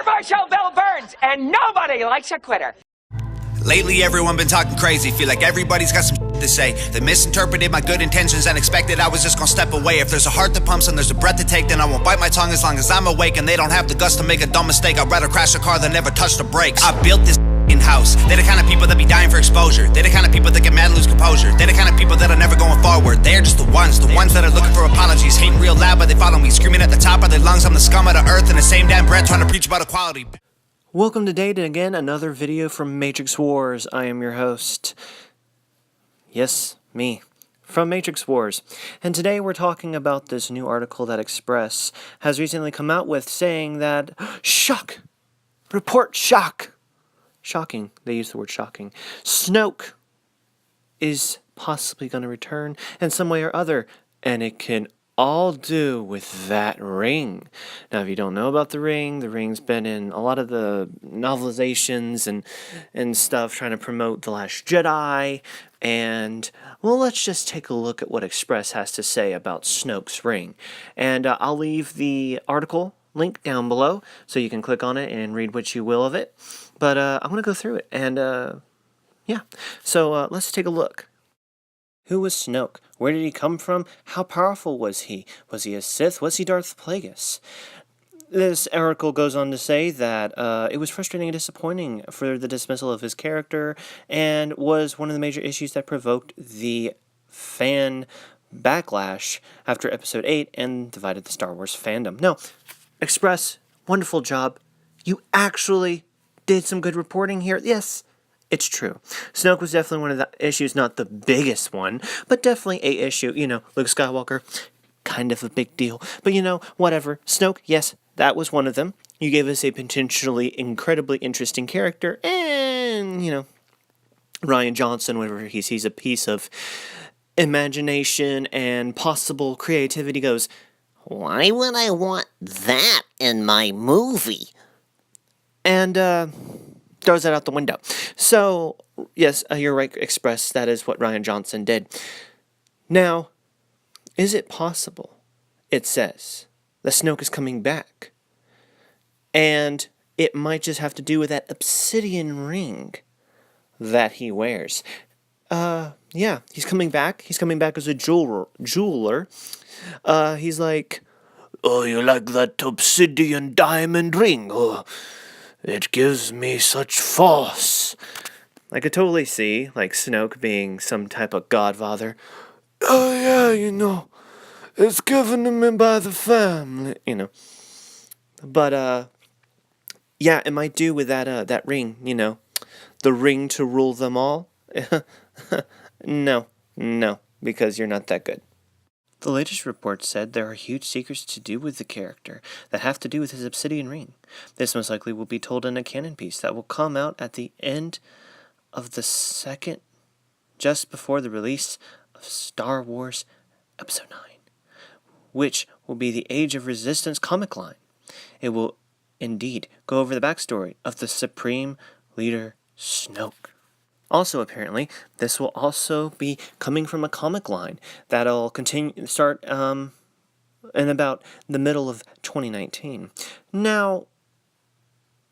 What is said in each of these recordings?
Controversial Bill Burns, and nobody likes a quitter. Lately, everyone been talking crazy. Feel like everybody's got some to say. They misinterpreted my good intentions and expected I was just gonna step away. If there's a heart that pumps and there's a breath to take, then I won't bite my tongue as long as I'm awake. And they don't have the guts to make a dumb mistake. I'd rather crash a car than never touch the brakes. I built this in-house. They're the kind of people that be dying for exposure. They're the kind of people that get mad and lose composure. They're the kind of people that are never going forward. They're just the ones that are looking for apologies. Hating real loud, but they follow me. Screaming at the top of their lungs, I'm the scum of the earth. In the same damn breath, trying to preach about equality. Welcome to Date, and again, another video from Matrix Wars. I am your host. Yes, me. From Matrix Wars. And today we're talking about this new article that Express has recently come out with saying that, shock! Report shock! Shocking. They use the word shocking. Snoke is possibly going to return in some way or other, and it can all do with that ring. Now, if you don't know about the ring's been in a lot of the novelizations and stuff trying to promote The Last Jedi, and, well, let's just take a look at what Express has to say about Snoke's ring. And I'll leave the article link down below so you can click on it and read what you will of it. But I'm going to go through it, and yeah. So let's take a look. Who was Snoke? Where did he come from? How powerful was he? Was he a Sith? Was he Darth Plagueis? This article goes on to say that it was frustrating and disappointing for the dismissal of his character and was one of the major issues that provoked the fan backlash after Episode 8 and divided the Star Wars fandom. No, Express, wonderful job. You actually did some good reporting here. Yes. It's true. Snoke was definitely one of the issues, not the biggest one, but definitely a issue. You know, Luke Skywalker, kind of a big deal. But you know, whatever. Snoke, yes, that was one of them. You gave us a potentially incredibly interesting character, and, you know, Rian Johnson, whenever he sees a piece of imagination and possible creativity, goes, "Why would I want that in my movie?" And, throws that out the window. So, yes, you're right, Express, that is what Rian Johnson did. Now, is it possible, it says, that Snoke is coming back? And it might just have to do with that obsidian ring that he wears. Yeah, he's coming back. He's coming back as a jeweler. He's like, "Oh, you like that obsidian diamond ring? Oh, it gives me such force." I could totally see, like, Snoke being some type of godfather. "Oh, yeah, you know, it's given to me by the family," you know. But, yeah, it might do with that ring, you know. The ring to rule them all? No, because you're not that good. The latest report said there are huge secrets to do with the character that have to do with his obsidian ring. This most likely will be told in a canon piece that will come out at the end of the second, just before the release of Star Wars Episode 9, which will be the Age of Resistance comic line. It will indeed go over the backstory of the Supreme Leader Snoke. Also, apparently, this will also be coming from a comic line that'll start in about the middle of 2019. Now,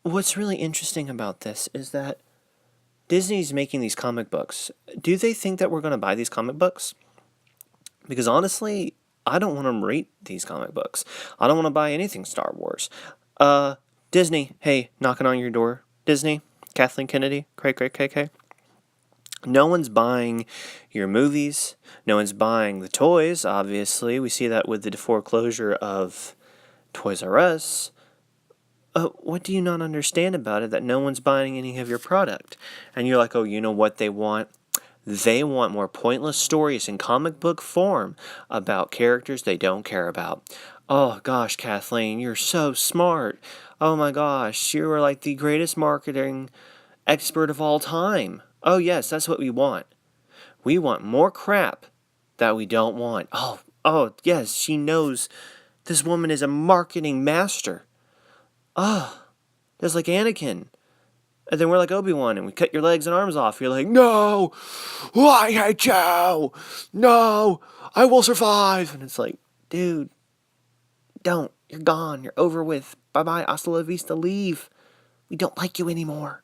what's really interesting about this is that Disney's making these comic books. Do they think that we're going to buy these comic books? Because honestly, I don't want to read these comic books. I don't want to buy anything Star Wars. Disney, hey, knocking on your door. Disney, Kathleen Kennedy, cray. No one's buying your movies. No one's buying the toys, obviously. We see that with the foreclosure of Toys R Us. What do you not understand about it that no one's buying any of your product? And you're like, oh, you know what they want? They want more pointless stories in comic book form about characters they don't care about. Oh, gosh, Kathleen, you're so smart. Oh, my gosh, you are like the greatest marketing expert of all time. Oh, yes, that's what we want. We want more crap that we don't want. Oh, yes, she knows. This woman is a marketing master. Just like Anakin. And then we're like Obi-Wan, and we cut your legs and arms off. You're like, no, I hate you. No, I will survive. And it's like, dude, don't. You're gone. You're over with. Bye-bye. Hasta la vista. Leave. We don't like you anymore.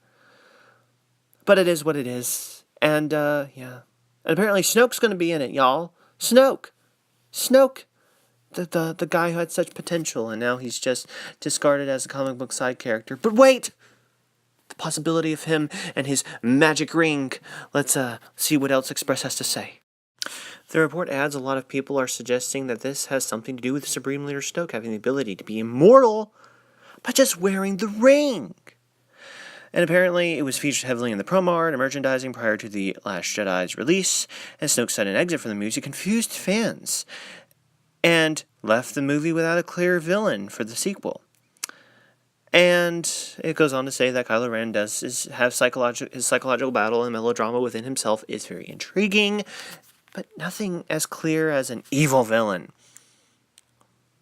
But it is what it is. And, yeah. And apparently Snoke's going to be in it, y'all. Snoke. Snoke. The guy who had such potential, and now he's just discarded as a comic book side character. But wait! The possibility of him and his magic ring. Let's see what else Express has to say. The report adds a lot of people are suggesting that this has something to do with Supreme Leader Snoke having the ability to be immortal by just wearing the ring. And apparently it was featured heavily in the promo art and merchandising prior to The Last Jedi's release, and Snoke's sudden exit from the movie confused fans and left the movie without a clear villain for the sequel. And it goes on to say that Kylo Ren does have his psychological battle and melodrama within himself is very intriguing, but nothing as clear as an evil villain.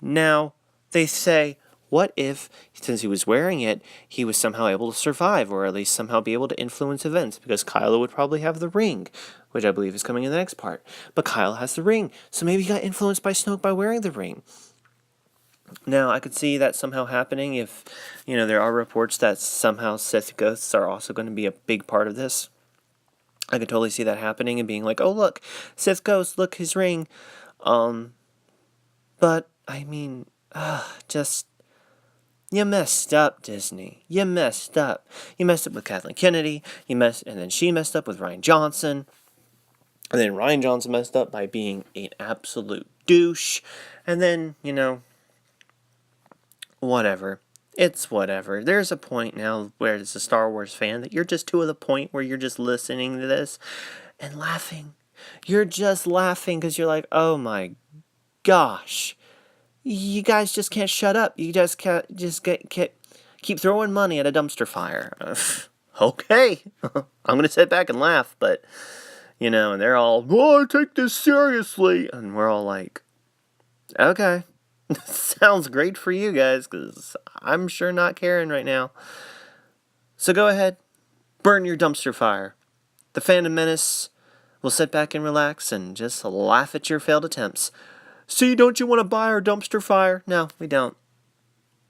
Now, they say, what if, since he was wearing it, he was somehow able to survive, or at least somehow be able to influence events, because Kylo would probably have the ring, which I believe is coming in the next part. But Kylo has the ring, so maybe he got influenced by Snoke by wearing the ring. Now, I could see that somehow happening if, there are reports that somehow Sith ghosts are also going to be a big part of this. I could totally see that happening and being like, oh, look, Sith ghost, look, his ring. But, I mean, you messed up, Disney. You messed up. You messed up with Kathleen Kennedy. And then she messed up with Rian Johnson. And then Rian Johnson messed up by being an absolute douche. And then, whatever. It's whatever. There's a point now where as a Star Wars fan that you're just to the point where you're just listening to this and laughing. You're just laughing because you're like, oh my gosh. You guys just can't shut up. You just can't keep throwing money at a dumpster fire. Okay. I'm going to sit back and laugh, but, and they're all, oh, I take this seriously. And we're all like, okay. Sounds great for you guys, because I'm sure not caring right now. So go ahead, burn your dumpster fire. The Phantom Menace will sit back and relax and just laugh at your failed attempts. See, don't you want to buy our dumpster fire? No, we don't.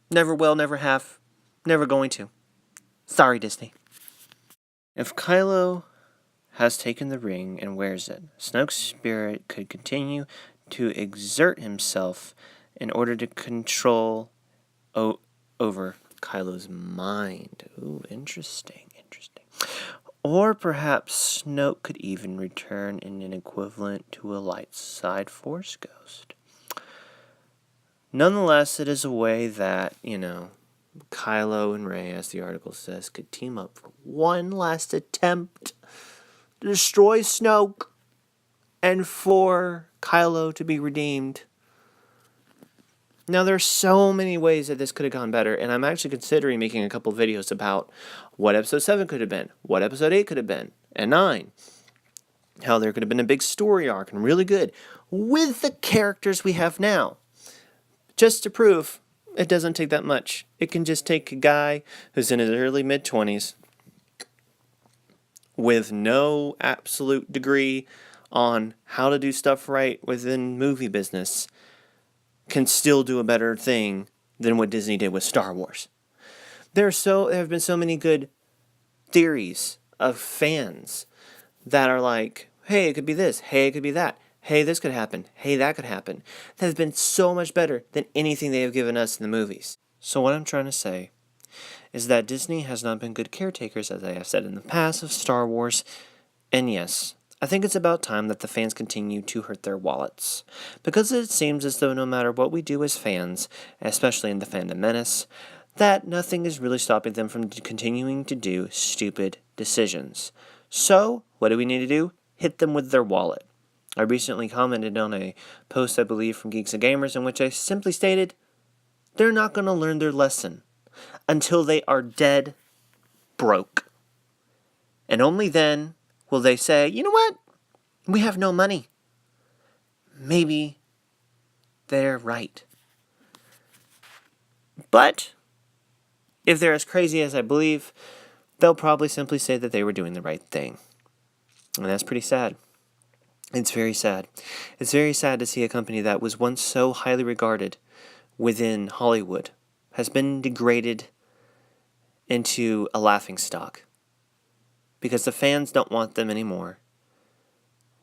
Never will, never have, never going to. Sorry, Disney. If Kylo has taken the ring and wears it, Snoke's spirit could continue to exert himself in order to control over Kylo's mind. Ooh, interesting. Or perhaps Snoke could even return in an equivalent to a light side Force ghost. Nonetheless, it is a way that, Kylo and Rey, as the article says, could team up for one last attempt to destroy Snoke and for Kylo to be redeemed. Now, there's so many ways that this could have gone better, and I'm actually considering making a couple videos about what Episode 7 could have been, what Episode 8 could have been, and 9. How there could have been a big story arc, and really good, with the characters we have now. Just to prove it doesn't take that much. It can just take a guy who's in his early mid-20s with no absolute degree on how to do stuff right within movie business can still do a better thing than what Disney did with Star Wars. There have been so many good theories of fans that are like, hey, it could be this, hey, it could be that, hey, this could happen, hey, that could happen. That has been so much better than anything they have given us in the movies. So what I'm trying to say is that Disney has not been good caretakers, as I have said in the past, of Star Wars. And yes, I think it's about time that the fans continue to hurt their wallets. Because it seems as though no matter what we do as fans, especially in The Phantom Menace, that nothing is really stopping them from continuing to do stupid decisions. So, what do we need to do? Hit them with their wallet. I recently commented on a post, I believe, from Geeks and Gamers, in which I simply stated, they're not going to learn their lesson until they are dead broke. And only then will they say, you know what? We have no money. Maybe they're right. But if they're as crazy as I believe, they'll probably simply say that they were doing the right thing. And that's pretty sad. It's very sad. It's very sad to see a company that was once so highly regarded within Hollywood has been degraded into a laughingstock because the fans don't want them anymore.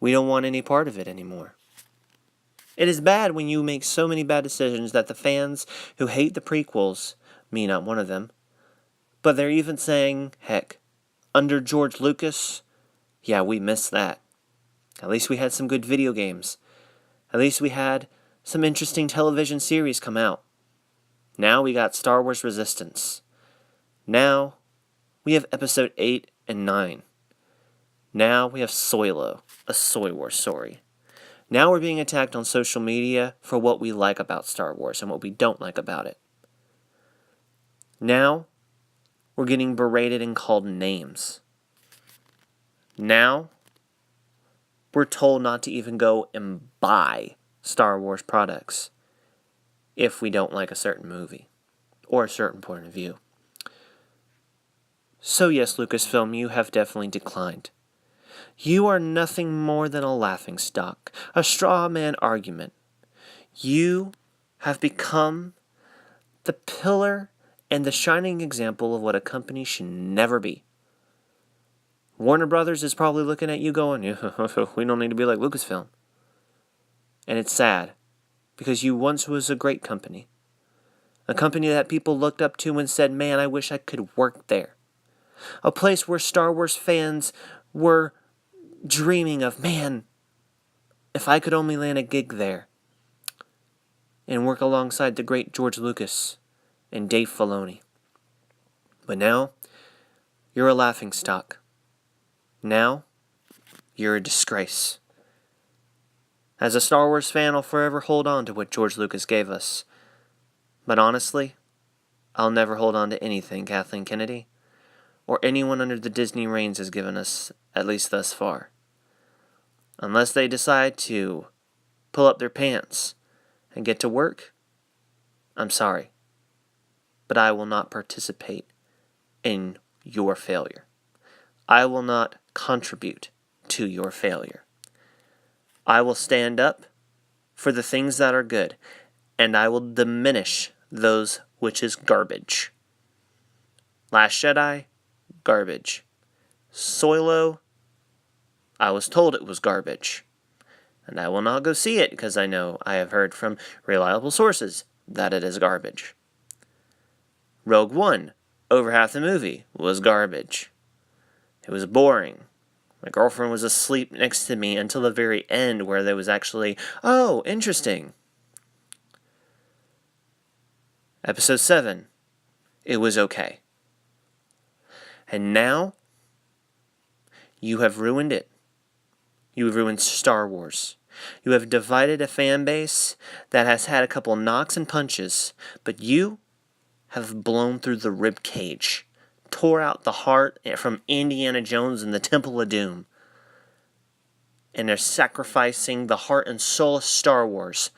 We don't want any part of it anymore. It is bad when you make so many bad decisions that the fans who hate the prequels, me not one of them, but they're even saying, heck, under George Lucas, yeah, we missed that. At least we had some good video games. At least we had some interesting television series come out. Now we got Star Wars Resistance. Now we have Episode 8 and 9. Now we have Solo, a Soy Wars story. Now we're being attacked on social media for what we like about Star Wars and what we don't like about it. Now we're getting berated and called names. Now we're told not to even go and buy Star Wars products if we don't like a certain movie or a certain point of view. So yes, Lucasfilm, you have definitely declined. You are nothing more than a laughingstock, a straw man argument. You have become the pillar and the shining example of what a company should never be. Warner Brothers is probably looking at you going, we don't need to be like Lucasfilm. And it's sad, because you once was a great company. A company that people looked up to and said, man, I wish I could work there. A place where Star Wars fans were dreaming of, man, if I could only land a gig there and work alongside the great George Lucas and Dave Filoni. But now, you're a laughingstock. Now, you're a disgrace. As a Star Wars fan, I'll forever hold on to what George Lucas gave us. But honestly, I'll never hold on to anything Kathleen Kennedy or anyone under the Disney reigns has given us, at least thus far. Unless they decide to pull up their pants and get to work, I'm sorry. But I will not participate in your failure. I will not contribute to your failure. I will stand up for the things that are good, and I will diminish those which is garbage. Last Jedi, garbage. Solo, I was told it was garbage. And I will not go see it because I know I have heard from reliable sources that it is garbage. Rogue One, over half the movie, was garbage. It was boring. My girlfriend was asleep next to me until the very end where there was actually, oh, interesting. Episode 7, it was okay. And now, you have ruined it. You have ruined Star Wars. You have divided a fan base that has had a couple knocks and punches, but you have blown through the rib cage, tore out the heart from Indiana Jones and the Temple of Doom, and are sacrificing the heart and soul of Star Wars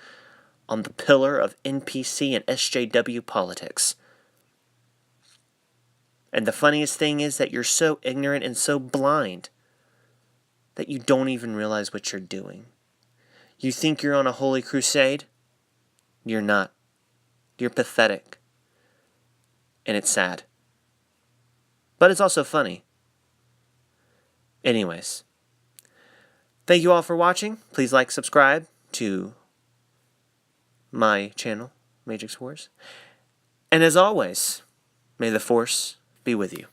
on the pillar of NPC and SJW politics. And the funniest thing is that you're so ignorant and so blind that you don't even realize what you're doing. You think you're on a holy crusade? You're not. You're pathetic. And it's sad. But it's also funny. Anyways. Thank you all for watching. Please like, subscribe to my channel, Matrix Wars. And as always, may the Force be with you.